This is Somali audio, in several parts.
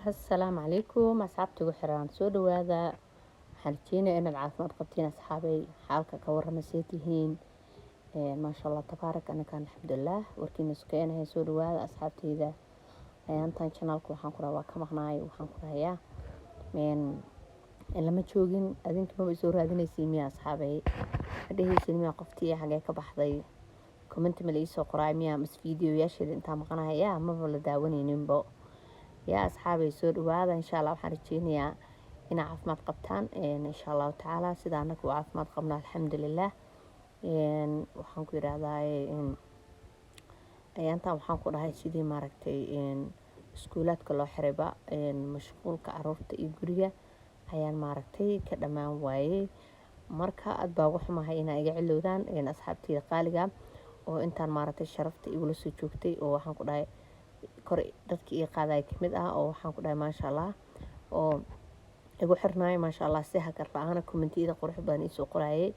السلام عليكم أصحابتي وحران سو دوادا waxaan rajeynayaa inaad caafimaad qabtiin asxaabay xaalka ka warramayseetihiin ma sha Allah tabaarak anakan alxamdulilah warkiina sukeenahay soo dhawaada asxaabteyda ayaantan channelka waxaan ku rabaa ka maqnaay waxaan ku rahayaa lama joogin adinka ma soo raadinaysiin miya asxaabay hadhaysiin miya qoftii xagee ka baxday comment ma la soo qoray miya mas video yaasheed inta maqnaaya ma la daawanayninbo يا أصحابي سود وهذا إن شاء الله وحرجيني إن عافمات قبطان إن شاء الله تعالى سيدانك وعافمات قبنا الحمد لله وحنكو هذا أيانتا وحنكو هاي سيدي ماركتي سكولات كله حربة مشغول كعروفة إيجوريا أيان ماركتي كدمان واي marka aad baa wax ma hayna iga cilowdaan asxaabteyda qaaliga oo intaan maaragtay sharafta igula soo joogtay oo waxaan ku dhahay kor dadkii qaaday kamid ah oo waxaan ku dhahay ma sha Allah oo igu xirnaay ma sha Allah si hakar la'aana commentiyada qurux badan isoo qoraayay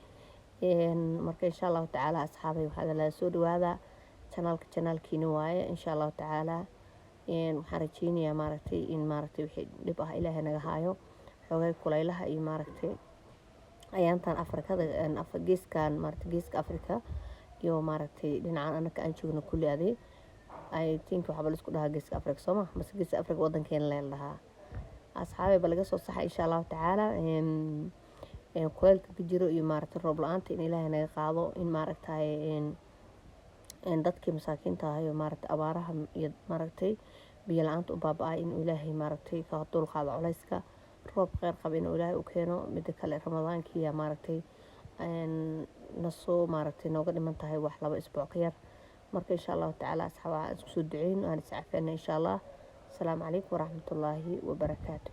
marka insha Allah taala asxaabay waxa la soo dhawaada channelkiina waaye insha Allah taala waxaan rajeynayaa maaragtay wixii dhib ah Ilaahay naga haayo xoogay kulaylaha iyo maaragtay ayaantan Afrikada geeskan maaragtay geeska Afrika iyo maaragtay dhinacan anaka aan joogno kulli aday I think waxa bal isku dhaha geeska Afrika Soomaa mas geeska Afrika wadankeena leedahay asxaabay bal laga soo saxay insha Allah taala kuleelka ka jiro iyo maaragtay roob la'aanta in Ilaahay naga qaado in maaragtay dadkii masaakiinta ah iyo maaragtay abaaraha iyo maaragtay biyo la'aanta u baaba'ay in Ilaahay maaragtay ka dul qaado culayska roob khayr qab in Ilaahay u keeno mid kale Ramadaankii maaragtay nasoo maaragtay nooga dhiman tahay wax laba isbuuc ka yar marka insha Allah taala asxaabaa isku soo duceyn aan iscafeena insha Allah السلام عليكم ورحمة الله وبركاته